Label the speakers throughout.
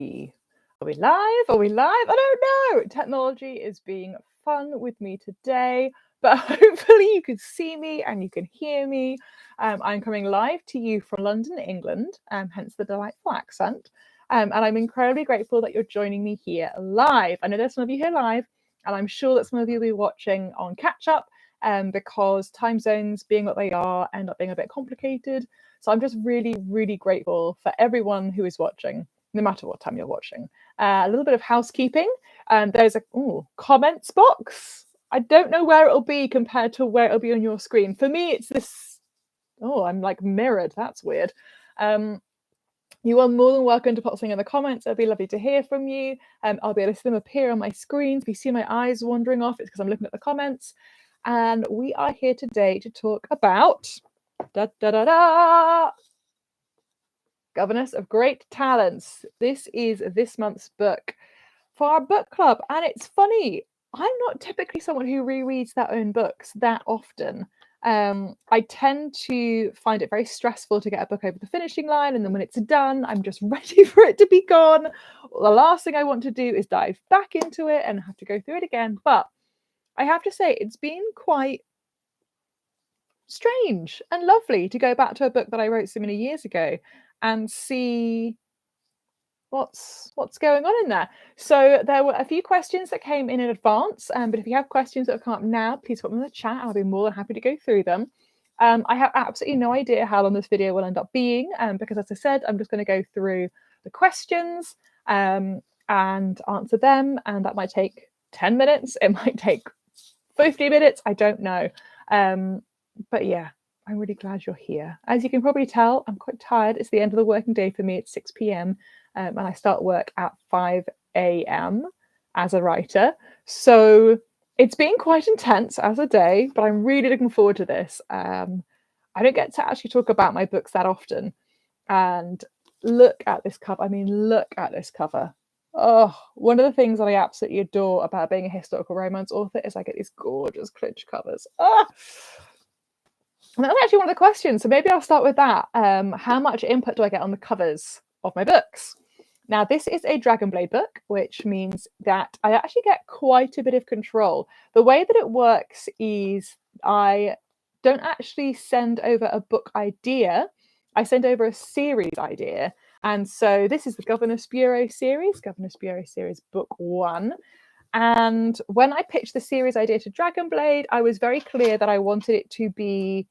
Speaker 1: Are we live? Are we live? I don't know. Technology is being fun with me today, but hopefully you can see me and you can hear me. I'm coming live to you from London, England, hence the delightful accent. And I'm incredibly grateful that you're joining me here live. I know there's some of you here live, and I'm sure that some of you will be watching on catch up because time zones, being what they are, end up being a bit complicated. So I'm just really, really grateful for everyone who is watching, no matter what time you're watching. A little bit of housekeeping. There's a comments box. I don't know where it'll be compared to where it'll be on your screen. For me, it's this. Oh, I'm like mirrored. That's weird. You are more than welcome to put something in the comments. It'll be lovely to hear from you. I'll be able to see them appear on my screen. If you see my eyes wandering off, it's because I'm looking at the comments. And we are here today to talk about Governess of Great Talents. This is this month's book for our book club. And it's funny, I'm not typically someone who rereads their own books that often. I tend to find it very stressful to get a book over the finishing line, and then when it's done, I'm just ready for it to be gone. The last thing I want to do is dive back into it and have to go through it again. But I have to say, it's been quite strange and lovely to go back to a book that I wrote so many years ago and see what's going on in there. So there were a few questions that came in advance, but if you have questions that have come up now, please put them in the chat. I'll be more than happy to go through them. I have absolutely no idea how long this video will end up being, because as I said, I'm just going to go through the questions and answer them, and that might take 10 minutes, it might take 50 minutes, I don't know. But yeah, I'm really glad you're here. As you can probably tell, I'm quite tired. It's the end of the working day for me. It's 6 p.m. And I start work at 5 a.m. as a writer. So it's been quite intense as a day, but I'm really looking forward to this. I don't get to actually talk about my books that often. And look at this cover. I mean, look at this cover. Oh, one of the things that I absolutely adore about being a historical romance author is I get these gorgeous clinch covers. And that was actually one of the questions, so maybe I'll start with that. How much input do I get on the covers of my books? Now, this is a Dragonblade book, which means that I actually get quite a bit of control. The way that it works is I don't actually send over a book idea, I send over a series idea. And so this is the Governess Bureau series book 1. And when I pitched the series idea to Dragonblade, I was very clear that I wanted it to be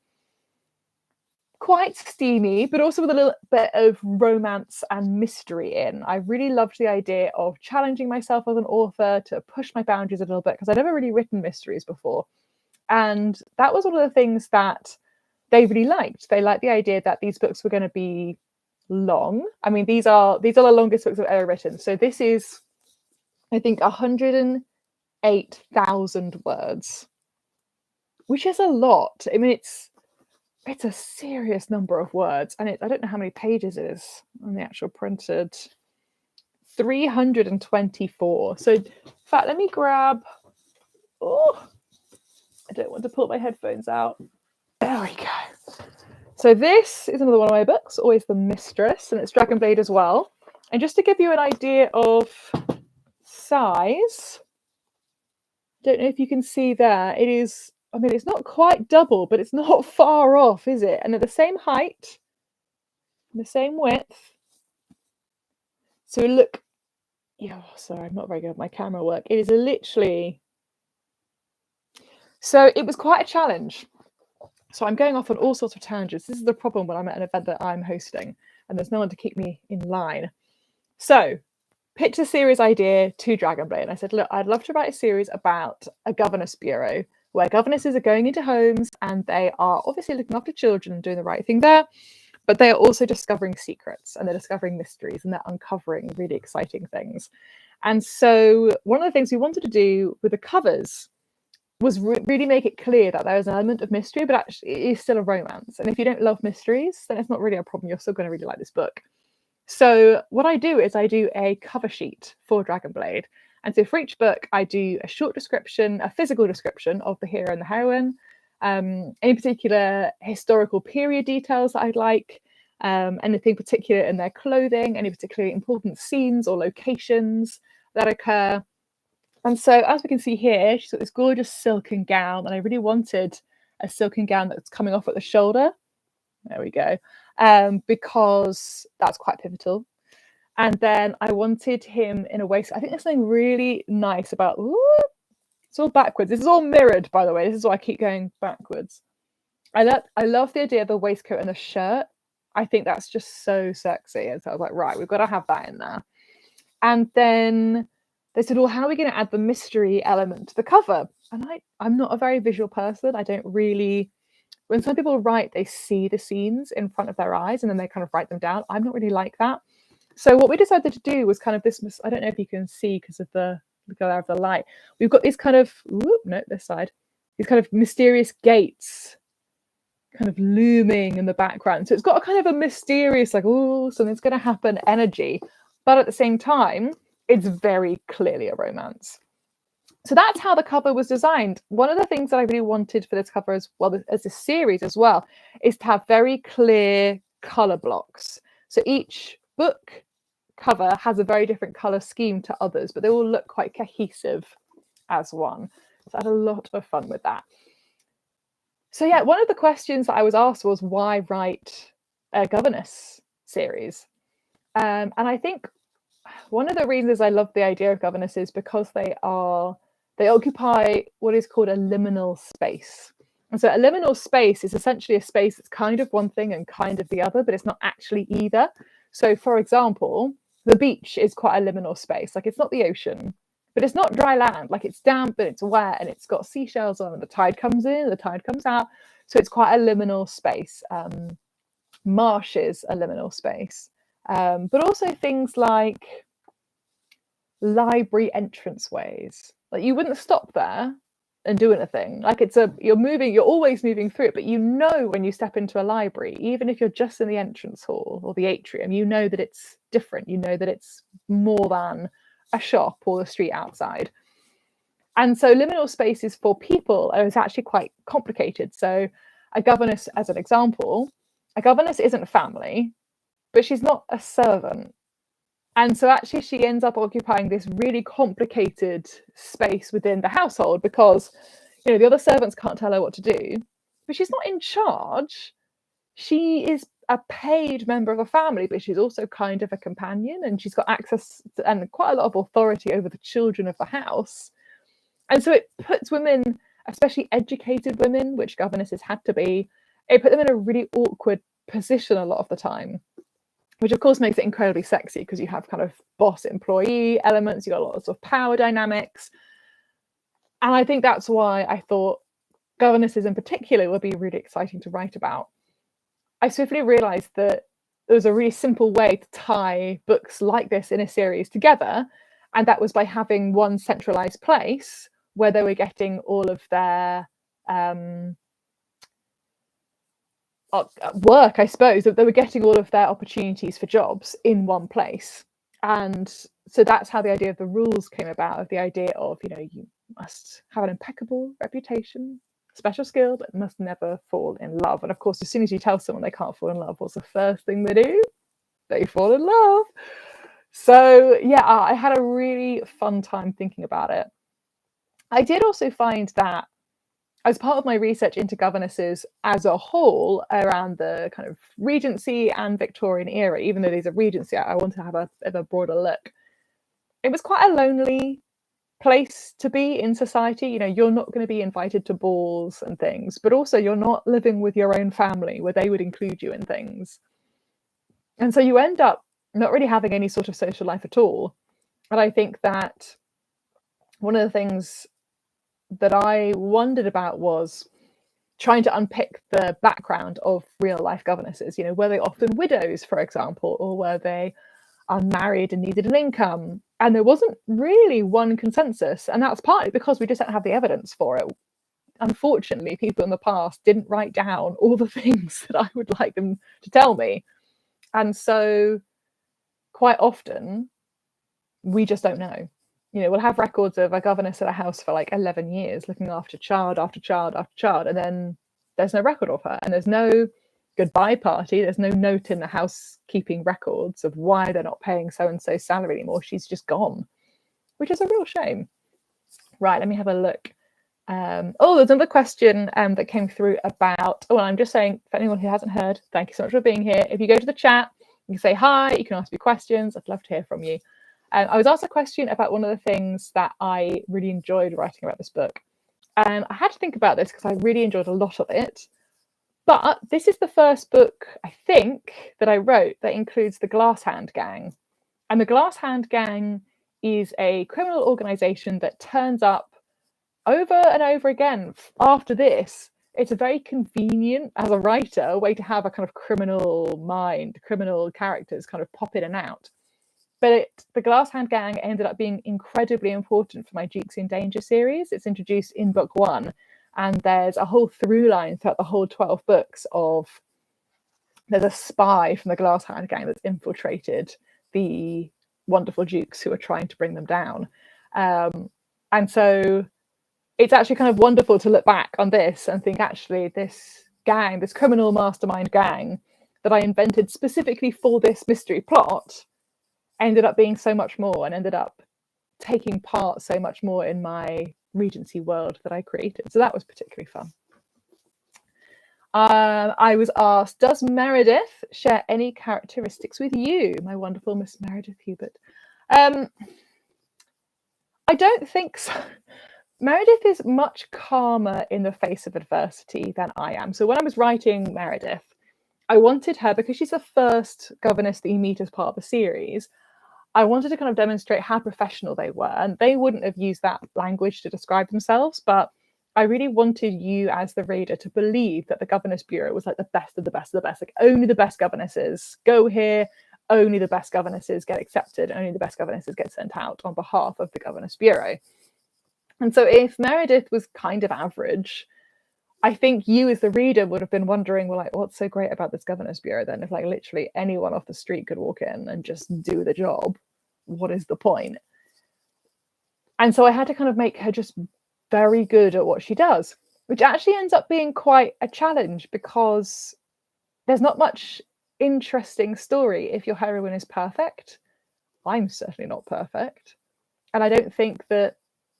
Speaker 1: quite steamy, but also with a little bit of romance and mystery in. I really loved the idea of challenging myself as an author to push my boundaries a little bit, because I'd never really written mysteries before. And that was one of the things that they really liked. They liked the idea that these books were going to be long. I mean, these are the longest books I've ever written. So this is, I think, 108,000 words, which is a lot. I mean, it's a serious number of words, and I don't know how many pages it is on the actual printed. 324. So in fact, let me grab, I don't want to pull my headphones out. There we go. So this is another one of my books, Always the Mistress, and it's Dragonblade as well. And just to give you an idea of size, don't know if you can see there, it is, I mean, it's not quite double, but it's not far off, is it? And they're the same height, the same width. So look, sorry, I'm not very good at my camera work. It is literally, so it was quite a challenge. So I'm going off on all sorts of tangents. This is the problem when I'm at an event that I'm hosting and there's no one to keep me in line. So pitched a series idea to Dragonblade. And I said, look, I'd love to write a series about a governess bureau where governesses are going into homes and they are obviously looking after children and doing the right thing there, but they are also discovering secrets and they're discovering mysteries and they're uncovering really exciting things. And so one of the things we wanted to do with the covers was really make it clear that there is an element of mystery, but actually it is still a romance. And if you don't love mysteries, then it's not really a problem. You're still going to really like this book. So what I do is I do a cover sheet for Dragonblade. And so for each book, I do a short description, a physical description of the hero and the heroine, any particular historical period details that I'd like, anything particular in their clothing, any particularly important scenes or locations that occur. And so, as we can see here, she's got this gorgeous silken gown, and I really wanted a silken gown that's coming off at the shoulder. There we go. Because that's quite pivotal. And then I wanted him in a waistcoat. I think there's something really nice about, it's all backwards. This is all mirrored, by the way. This is why I keep going backwards. I love the idea of the waistcoat and the shirt. I think that's just so sexy. And so I was like, right, we've got to have that in there. And then they said, well, how are we going to add the mystery element to the cover? And I'm not a very visual person. I don't really, when some people write, they see the scenes in front of their eyes and then they kind of write them down. I'm not really like that. So what we decided to do was kind of this, I don't know if you can see because of the glare of the light. We've got these kind of, this side, these kind of mysterious gates kind of looming in the background. So it's got a kind of a mysterious, like, oh, something's going to happen energy. But at the same time, it's very clearly a romance. So that's how the cover was designed. One of the things that I really wanted for this cover as well as this series as well is to have very clear color blocks. So each book cover has a very different color scheme to others, but they all look quite cohesive as one. So I had a lot of fun with that. So yeah, one of the questions that I was asked was, why write a governess series? And I think one of the reasons I love the idea of governesses is because they occupy what is called a liminal space. And so a liminal space is essentially a space that's kind of one thing and kind of the other, but it's not actually either. So for example, the beach is quite a liminal space. Like, it's not the ocean, but it's not dry land. Like, it's damp and it's wet and it's got seashells on, and the tide comes in, the tide comes out. So it's quite a liminal space. Marsh is a liminal space. But also things like library entranceways. Like, you wouldn't stop there and do anything. Like, you're always moving through it, but you know when you step into a library, even if you're just in the entrance hall or the atrium, you know that it's different. You know that it's more than a shop or the street outside. And so liminal spaces for people is actually quite complicated. So a governess, as an example, a governess isn't family, but she's not a servant. And so actually she ends up occupying this really complicated space within the household because, the other servants can't tell her what to do, but she's not in charge. She is a paid member of a family, but she's also kind of a companion, and she's got access to, and quite a lot of authority over the children of the house. And so it puts women, especially educated women, which governesses had to be, it put them in a really awkward position a lot of the time, which of course makes it incredibly sexy because you have kind of boss employee elements, you got lots of power dynamics. And I think that's why I thought governesses in particular would be really exciting to write about. I swiftly realized that there was a really simple way to tie books like this in a series together, and that was by having one centralized place where they were getting all of their work, I suppose, that they were getting all of their opportunities for jobs in one place. And so that's how the idea of the rules came about, of the idea of, you must have an impeccable reputation, special skill, but must never fall in love. And of course, as soon as you tell someone they can't fall in love, what's the first thing they do? They fall in love. So yeah, I had a really fun time thinking about it. I did also find that as part of my research into governesses as a whole around the kind of Regency and Victorian era, even though these are Regency, I want to have a broader look. It was quite a lonely place to be in society. You're not going to be invited to balls and things, but also you're not living with your own family where they would include you in things. And so you end up not really having any sort of social life at all. And I think that one of the things that I wondered about was trying to unpick the background of real life governesses. Were they often widows, for example, or were they unmarried and needed an income? And there wasn't really one consensus. And that's partly because we just don't have the evidence for it. Unfortunately, people in the past didn't write down all the things that I would like them to tell me. And so quite often, we just don't know. We'll have records of a governess at a house for like 11 years, looking after child after child after child, and then there's no record of her, and there's no goodbye party. There's no note in the housekeeping records of why they're not paying so-and-so's salary anymore. She's just gone, which is a real shame. Right, let me have a look. There's another question that came through about, I'm just saying, for anyone who hasn't heard, thank you so much for being here. If you go to the chat, you can say hi, you can ask me questions. I'd love to hear from you. I was asked a question about one of the things that I really enjoyed writing about this book. I had to think about this because I really enjoyed a lot of it. But this is the first book, I think, that I wrote that includes the Glass Hand Gang. And the Glass Hand Gang is a criminal organisation that turns up over and over again after this. It's a very convenient, as a writer, way to have a kind of criminal mind, criminal characters kind of pop in and out. But the Glass Hand Gang ended up being incredibly important for my Dukes in Danger series. It's introduced in book 1, and there's a whole through line throughout the whole 12 books of there's a spy from the Glass Hand Gang that's infiltrated the wonderful dukes who are trying to bring them down. And so it's actually kind of wonderful to look back on this and think, actually, this gang, this criminal mastermind gang that I invented specifically for this mystery plot ended up being so much more and ended up taking part so much more in my Regency world that I created. So that was particularly fun. I was asked, does Meredith share any characteristics with you, my wonderful Miss Meredith Hubert? I don't think so. Meredith is much calmer in the face of adversity than I am. So when I was writing Meredith, I wanted her, because she's the first governess that you meet as part of the series, I wanted to kind of demonstrate how professional they were. And they wouldn't have used that language to describe themselves, but I really wanted you as the reader to believe that the Governess Bureau was like the best of the best of the best. Like, only the best governesses go here, only the best governesses get accepted, only the best governesses get sent out on behalf of the Governess Bureau. And so if Meredith was kind of average, I think you as the reader would have been wondering, well, like, what's so great about this Governess Bureau then? If like literally anyone off the street could walk in and just do the job, what is the point? And so I had to kind of make her just very good at what she does, which actually ends up being quite a challenge, because there's not much interesting story if your heroine is perfect. I'm certainly not perfect. And I don't think that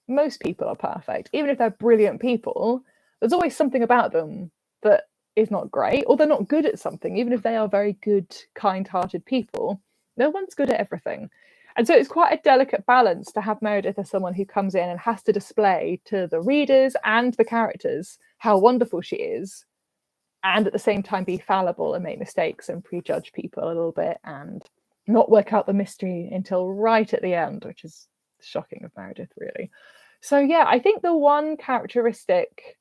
Speaker 1: most people are perfect. Even if they're brilliant people, there's always something about them that is not great, or they're not good at something. Even if they are very good, kind-hearted people, no one's good at everything. And so it's quite a delicate balance to have Meredith as someone who comes in and has to display to the readers and the characters how wonderful she is, and at the same time be fallible and make mistakes and prejudge people a little bit and not work out the mystery until right at the end, which is shocking of Meredith, really. So yeah, I think the one characteristic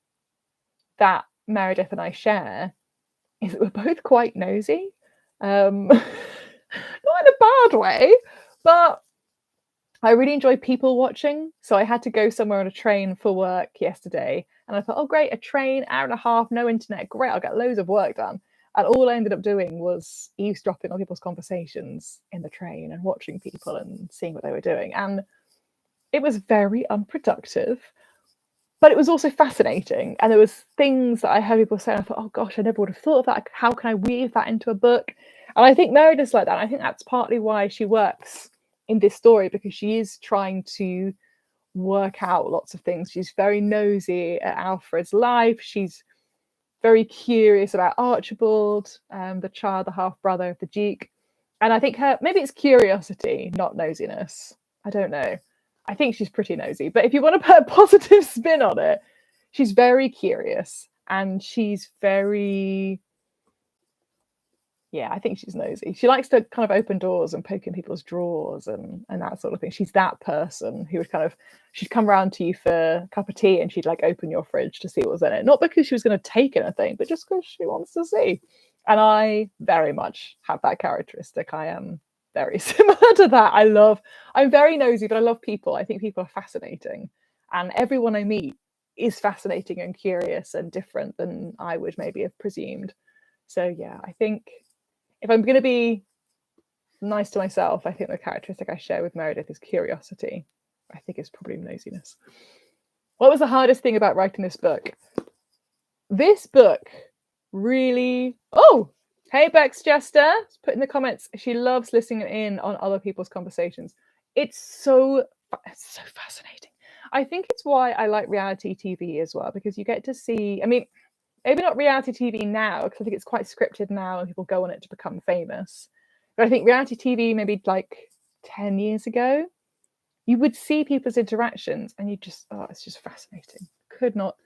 Speaker 1: that Meredith and I share is that we're both quite nosy. Not in a bad way, but I really enjoy people watching. So I had to go somewhere on a train for work yesterday, and I thought, oh great, a train, hour and a half, no internet, great, I'll get loads of work done. And all I ended up doing was eavesdropping on people's conversations in the train and watching people and seeing what they were doing. And it was very unproductive, but it was also fascinating. And there was things that I heard people say, and I thought, oh gosh, I never would have thought of that. How can I weave that into a book? And I think Meredith's like that. I think that's partly why she works in this story, because she is trying to work out lots of things. She's very nosy at Alfred's life. She's very curious about Archibald, the half-brother of the Duke. And I think maybe it's curiosity, not nosiness. I don't know. I think she's pretty nosy, but if you want to put a positive spin on it, she's very curious, and she's very, I think she's nosy. She likes to kind of open doors and poke in people's drawers and that sort of thing. She's that person who would she'd come around to you for a cup of tea and she'd like open your fridge to see what was in it. Not because she was going to take anything, but just because she wants to see. And I very much have that characteristic. I am very similar to that. I'm very nosy, but I love people. I think people are fascinating. And everyone I meet is fascinating and curious and different than I would maybe have presumed. So yeah, I think if I'm going to be nice to myself, I think the characteristic I share with Meredith is curiosity. I think it's probably nosiness. What was the hardest thing about writing this book? This book really. Oh, hey Bex Jester, put in the comments. She loves listening in on other people's conversations. It's so fascinating. I think it's why I like reality TV as well, because you get to see. I mean, maybe not reality TV now, because I think it's quite scripted now, and people go on it to become famous. But I think reality TV, maybe like 10 years ago, you would see people's interactions, and you just, oh, it's just fascinating. Could not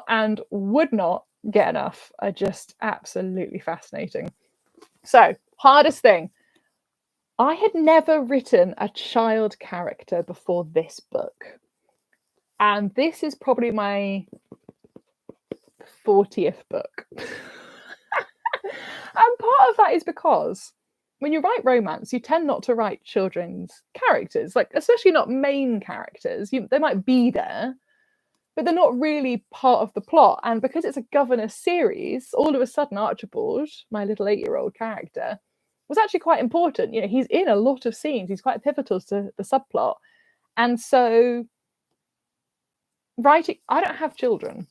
Speaker 1: and would not get enough. Are just absolutely fascinating. So, hardest thing. I had never written a child character before this book. And this is probably my 40th book. And part of that is because when you write romance, you tend not to write children's characters, like especially not main characters. They might be there, but they're not really part of the plot. And because it's a governess series, all of a sudden Archibald, my little 8-year-old character, was actually quite important. You know, he's in a lot of scenes. He's quite pivotal to the subplot. And so writing, I don't have children.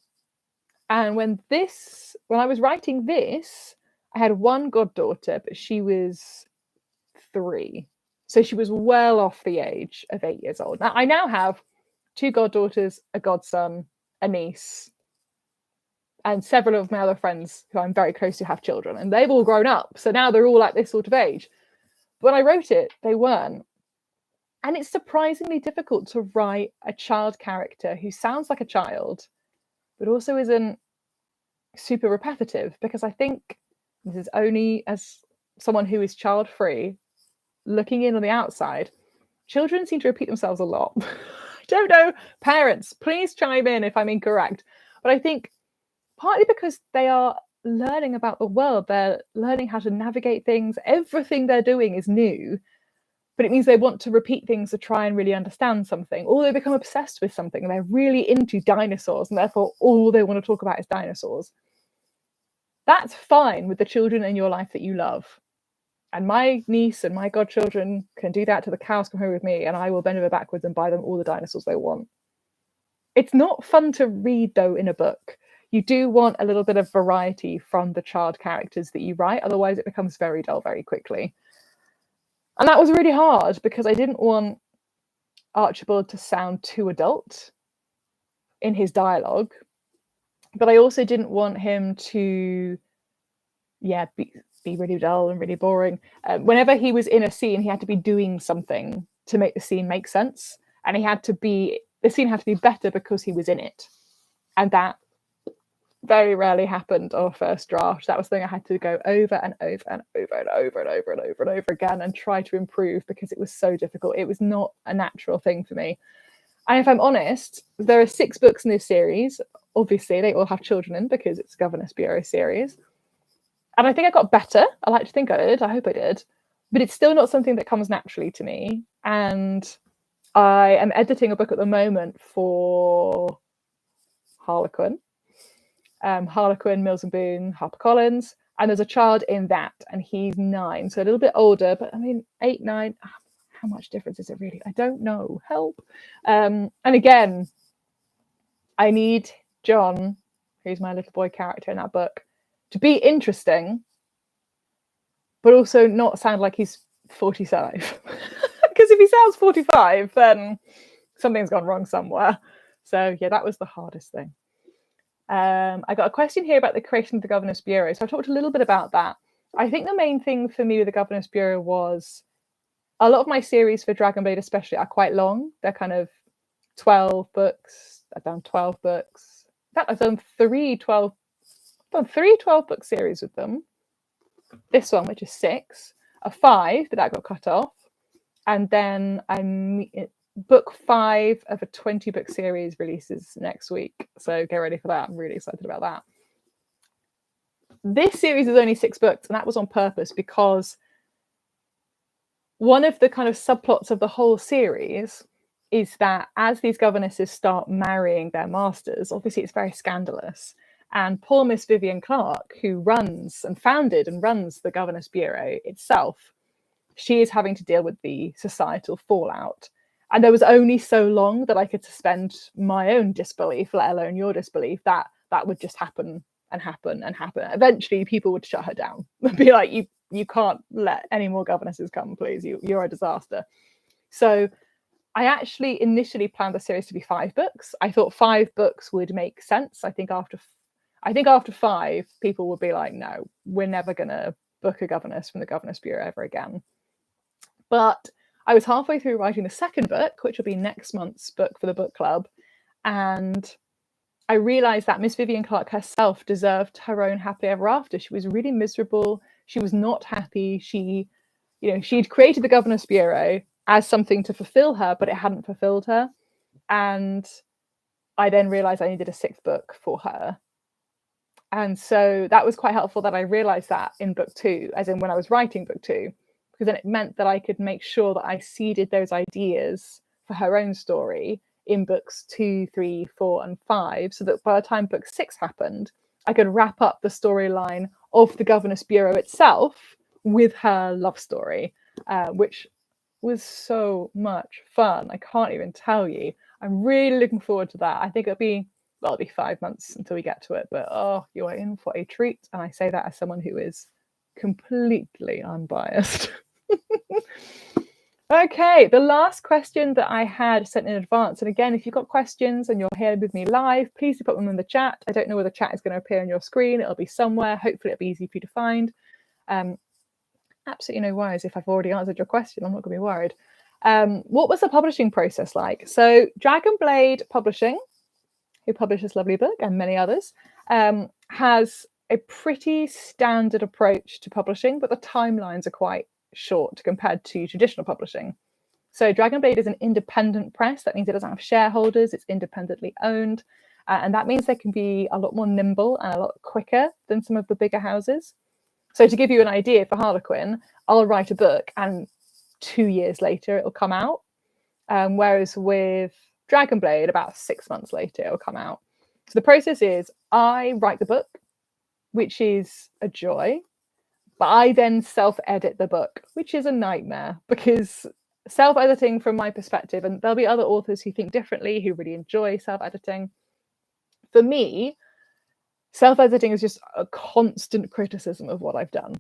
Speaker 1: And when I was writing this, I had one goddaughter, but she was 3. So she was well off the age of 8 years old. Now, I now have 2 goddaughters, a godson, a niece, and several of my other friends who I'm very close to have children, and they've all grown up. So now they're all at this sort of age. But when I wrote it, they weren't. And it's surprisingly difficult to write a child character who sounds like a child, but also isn't super repetitive, because I think this is only as someone who is child-free, looking in on the outside, children seem to repeat themselves a lot. I don't know, parents, please chime in if I'm incorrect. But I think partly because they are learning about the world, they're learning how to navigate things. Everything they're doing is new, but it means they want to repeat things to try and really understand something, or they become obsessed with something and they're really into dinosaurs, and therefore all they want to talk about is dinosaurs. That's fine with the children in your life that you love. And my niece and my godchildren can do that till the cows come home with me, and I will bend over backwards and buy them all the dinosaurs they want. It's not fun to read, though, in a book. You do want a little bit of variety from the child characters that you write, otherwise it becomes very dull very quickly. And that was really hard, because I didn't want Archibald to sound too adult in his dialogue, but I also didn't want him to, be really dull and really boring. Whenever he was in a scene, he had to be doing something to make the scene make sense, and the scene had to be better because he was in it, and that very rarely happened on a first draft. That was the thing I had to go over and over and over and over and over and over and over again and try to improve, because it was so difficult. It was not a natural thing for me. And if I'm honest, there are 6 books in this series. Obviously, they all have children in, because it's a Governess Bureau series. And I think I got better. I like to think I did. I hope I did. But it's still not something that comes naturally to me. And I am editing a book at the moment for Harlequin. Harlequin, Mills and Boon, HarperCollins. And there's a child in that, and he's 9. So a little bit older, but I mean, 8, 9, how much difference is it really? I don't know. Help. And again, I need John, who's my little boy character in that book, to be interesting, but also not sound like he's 45. Because if he sounds 45, then something's gone wrong somewhere. So yeah, that was the hardest thing. I got a question here about the creation of the Governess Bureau. So I talked a little bit about that. I think the main thing for me with the Governess Bureau was a lot of my series for Dragon Blade especially are quite long. They're kind of 12 books. I've done 12 books. In fact, I've done 3 12-book series with them. This one, which is 6, a 5, but that got cut off. And then book 5 of a 20-book series releases next week. So get ready for that. I'm really excited about that. This series is only 6 books, and that was on purpose, because one of the kind of subplots of the whole series is that as these governesses start marrying their masters, obviously it's very scandalous. And poor Miss Vivian Clark, who runs and founded and runs the Governess Bureau itself, she is having to deal with the societal fallout. And there was only so long that I could suspend my own disbelief, let alone your disbelief, that that would just happen and happen and happen. Eventually, people would shut her down and be like, you can't let any more governesses come, please. You're a disaster. So I actually initially planned the series to be 5 books. I thought 5 books would make sense. I think after 5, people would be like, no, we're never going to book a governess from the Governess Bureau ever again. But I was halfway through writing the second book, which will be next month's book for the book club. And I realized that Miss Vivian Clark herself deserved her own happily ever after. She was really miserable. She was not happy. She'd created the Governess Bureau as something to fulfill her, but it hadn't fulfilled her. And I then realized I needed a 6th book for her. And so that was quite helpful that I realized that in book 2, as in when I was writing book 2, because then it meant that I could make sure that I seeded those ideas for her own story in books 2, 3, 4, and 5, so that by the time book 6 happened, I could wrap up the storyline of the Governess Bureau itself with her love story, which was so much fun. I can't even tell you. I'm really looking forward to that. I think it'll be 5 months until we get to it, but you are in for a treat. And I say that as someone who is completely unbiased. Okay, the last question that I had sent in advance. And again, if you've got questions and you're here with me live, please do put them in the chat. I don't know where the chat is going to appear on your screen. It'll be somewhere. Hopefully it'll be easy for you to find. Absolutely no worries if I've already answered your question. I'm not going to be worried. What was the publishing process like? So Dragon Blade Publishing, who published this lovely book and many others, has a pretty standard approach to publishing, but the timelines are quite short compared to traditional publishing. So Dragon Blade is an independent press. That means it doesn't have shareholders. It's independently owned. And that means they can be a lot more nimble and a lot quicker than some of the bigger houses. So to give you an idea, for Harlequin, I'll write a book and 2 years later it'll come out. Whereas with Dragon Blade, about 6 months later it'll come out. So the process is I write the book, which is a joy, but I then self-edit the book, which is a nightmare, because self-editing from my perspective, and there'll be other authors who think differently, who really enjoy self-editing. For me, self-editing is just a constant criticism of what I've done.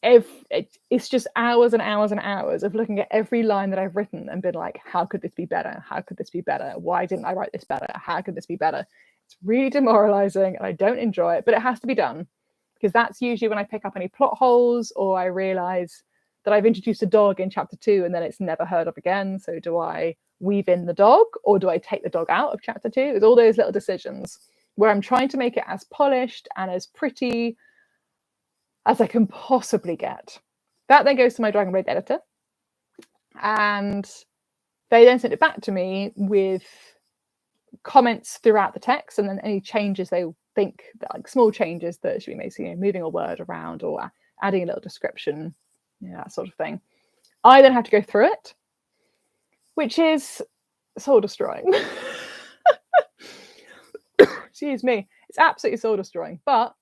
Speaker 1: It's just hours and hours and hours of looking at every line that I've written and been like, how could this be better? How could this be better? Why didn't I write this better? How could this be better? It's really demoralizing and I don't enjoy it, but it has to be done, because that's usually when I pick up any plot holes or I realize that I've introduced a dog in chapter 2 and then it's never heard of again. So do I weave in the dog or do I take the dog out of chapter 2? It's all those little decisions where I'm trying to make it as polished and as pretty as I can possibly get. That then goes to my Dragon Blade editor, and they then send it back to me with comments throughout the text, and then any changes they think, like small changes that should be made, so, moving a word around or adding a little description, that sort of thing. I then have to go through it, which is soul destroying. Excuse me. It's absolutely soul destroying, but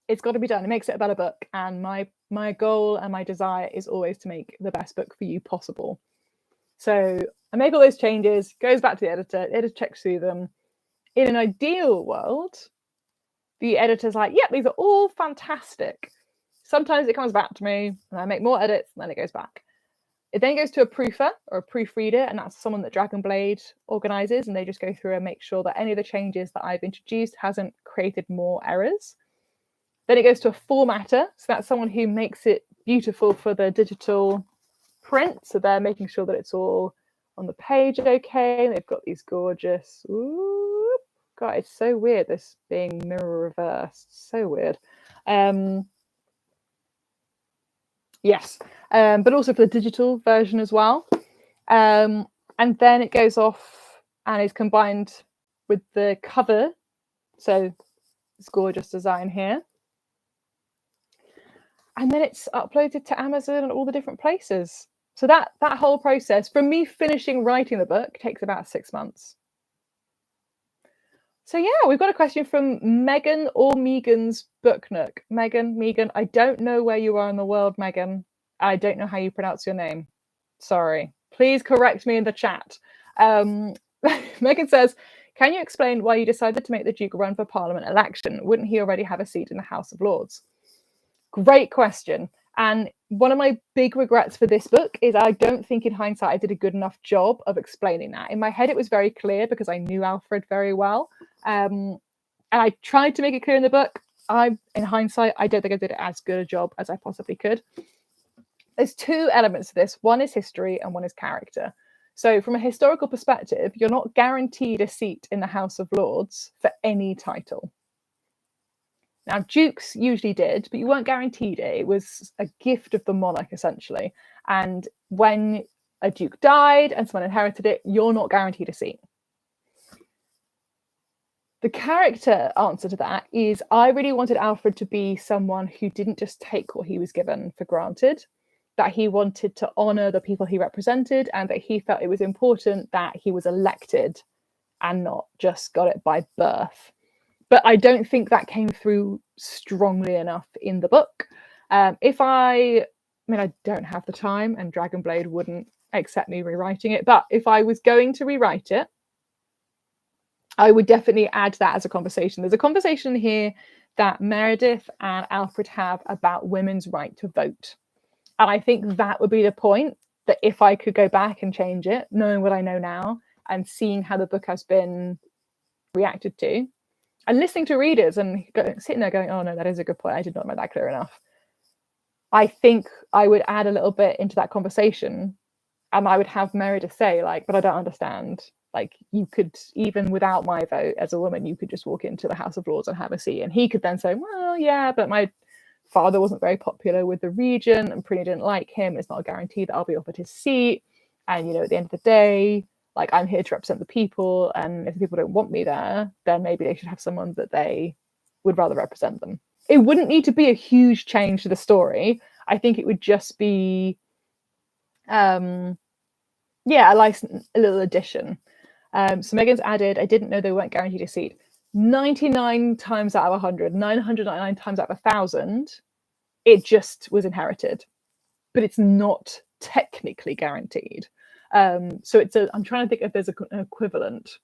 Speaker 1: it's got to be done. It makes it a better book. And my goal and my desire is always to make the best book for you possible. So I make all those changes, goes back to the editor checks through them. In an ideal world, the editor's like, yep, these are all fantastic. Sometimes it comes back to me and I make more edits and then it goes back. It then goes to a proofer or a proofreader, and that's someone that Dragon Blade organizes, and they just go through and make sure that any of the changes that I've introduced hasn't created more errors. Then it goes to a formatter, so that's someone who makes it beautiful for the digital print. So they're making sure that it's all on the page okay. They've got these gorgeous, ooh, God, it's so weird, this being mirror reversed. So weird. Yes, but also for the digital version as well. And then it goes off and is combined with the cover. So this gorgeous design here. And then it's uploaded to Amazon and all the different places. So that whole process, from me finishing writing the book, takes about 6 months. So yeah, we've got a question from Megan or Megan's Book Nook. Megan, I don't know where you are in the world, Megan. I don't know how you pronounce your name. Sorry. Please correct me in the chat. Megan says, Can you explain why you decided to make the Duke run for Parliament election? Wouldn't he already have a seat in the House of Lords? Great question. And one of my big regrets for this book is I don't think in hindsight I did a good enough job of explaining that. In my head, it was very clear because I knew Alfred very well. And I tried to make it clear in the book. In hindsight, I don't think I did it as good a job as I possibly could. There's two elements to this. One is history and one is character. So from a historical perspective, you're not guaranteed a seat in the House of Lords for any title. Now, dukes usually did, but you weren't guaranteed it. It was a gift of the monarch, essentially. And when a duke died and someone inherited it, you're not guaranteed a seat. The character answer to that is I really wanted Alfred to be someone who didn't just take what he was given for granted, that he wanted to honour the people he represented, and that he felt it was important that he was elected and not just got it by birth. But I don't think that came through strongly enough in the book. I don't have the time, and Dragon Blade wouldn't accept me rewriting it. But if I was going to rewrite it, I would definitely add that as a conversation. There's a conversation here that Meredith and Alfred have about women's right to vote. And I think that would be the point, that if I could go back and change it, knowing what I know now and seeing how the book has been reacted to, and listening to readers and sitting there going, oh no, that is a good point. I did not make that clear enough. I think I would add a little bit into that conversation, and I would have Meredith say, like, but I don't understand. Like, you could, even without my vote as a woman, you could just walk into the House of Lords and have a seat. And he could then say, well, yeah, but my father wasn't very popular with the region and Prinny didn't like him. It's not a guarantee that I'll be offered his seat. And, at the end of the day, like, I'm here to represent the people, and if the people don't want me there, then maybe they should have someone that they would rather represent them. It wouldn't need to be a huge change to the story. I think it would just be, a little addition. So Megan's added, I didn't know they weren't guaranteed a seat. 99 times out of 100, 999 times out of 1,000, it just was inherited. But it's not technically guaranteed. So I'm trying to think if there's an equivalent.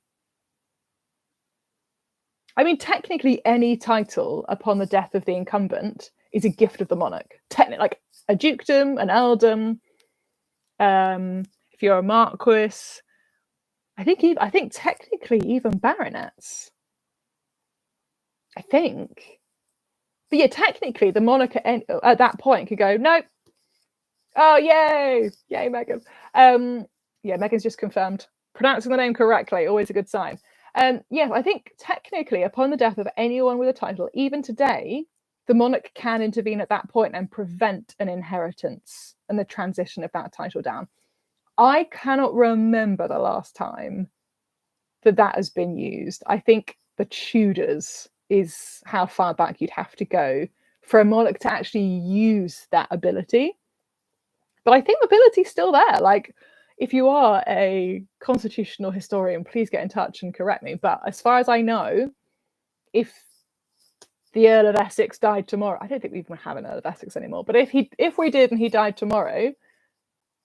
Speaker 1: I mean, technically, any title upon the death of the incumbent is a gift of the monarch. Technically, like a dukedom, an earldom. If you're a marquis, I think technically even baronets. I think, but yeah, technically the monarch at that point could go, nope. Oh, yay, Megan. Megan's just confirmed. Pronouncing the name correctly, always a good sign. I think technically upon the death of anyone with a title, even today, the monarch can intervene at that point and prevent an inheritance and the transition of that title down. I cannot remember the last time that has been used. I think the Tudors is how far back you'd have to go for a monarch to actually use that ability. But I think the ability's still there. Like, if you are a constitutional historian, please get in touch and correct me. But as far as I know, if the Earl of Essex died tomorrow, I don't think we even have an Earl of Essex anymore. But if we did and he died tomorrow,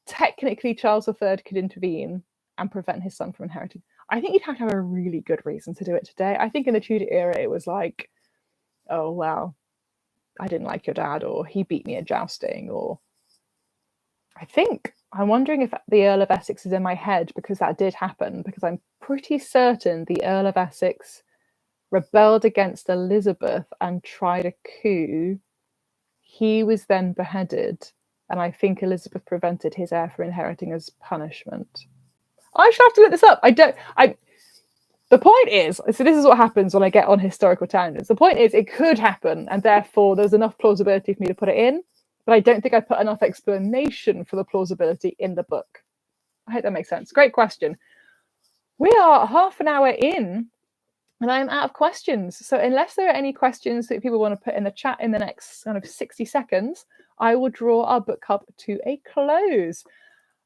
Speaker 1: technically Charles III could intervene and prevent his son from inheriting. I think you'd have to have a really good reason to do it today. I think in the Tudor era, it was like, oh, well, I didn't like your dad, or he beat me at jousting, or I'm wondering if the Earl of Essex is in my head because that did happen, because I'm pretty certain the Earl of Essex rebelled against Elizabeth and tried a coup. He was then beheaded, and I think Elizabeth prevented his heir from inheriting as punishment. I should have to look this up. The point is, so this is what happens when I get on historical tangents. The point is, it could happen, and therefore there's enough plausibility for me to put it in. But I don't think I put enough explanation for the plausibility in the book. I hope that makes sense. Great question. We are half an hour in, and I'm out of questions. So unless there are any questions that people want to put in the chat in the next kind of 60 seconds, I will draw our book club to a close.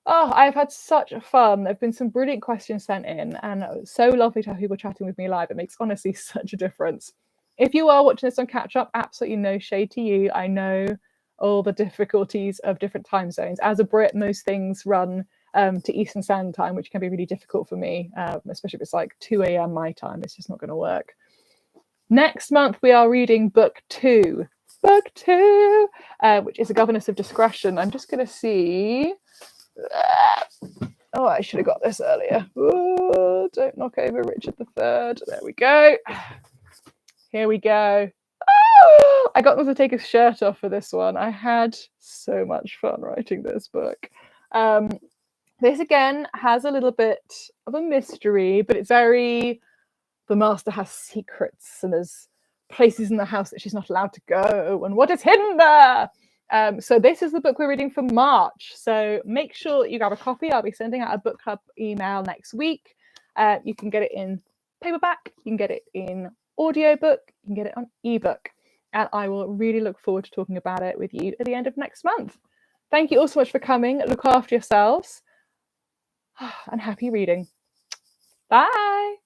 Speaker 1: Oh, I've had such fun. There have been some brilliant questions sent in, and it was so lovely to have people chatting with me live. It makes honestly such a difference. If you are watching this on catch up, absolutely no shade to you. I know all the difficulties of different time zones. As a Brit, most things run to Eastern Standard Time, which can be really difficult for me, especially if it's like 2 a.m. my time. It's just not going to work. Next month, we are reading book 2. Book 2, which is A Governess of Discretion. I'm just going to see. Oh, I should have got this earlier. Oh, don't knock over Richard III. There we go. Here we go. Oh, I got them to take his shirt off for this one. I had so much fun writing this book. This again has a little bit of a mystery, but it's very, the master has secrets and there's places in the house that she's not allowed to go and what is hidden there. So this is the book we're reading for March. So make sure that you grab a copy. I'll be sending out a book club email next week. You can get it in paperback, you can get it in audiobook, you can get it on ebook. And I will really look forward to talking about it with you at the end of next month. Thank you all so much for coming. Look after yourselves and happy reading. Bye.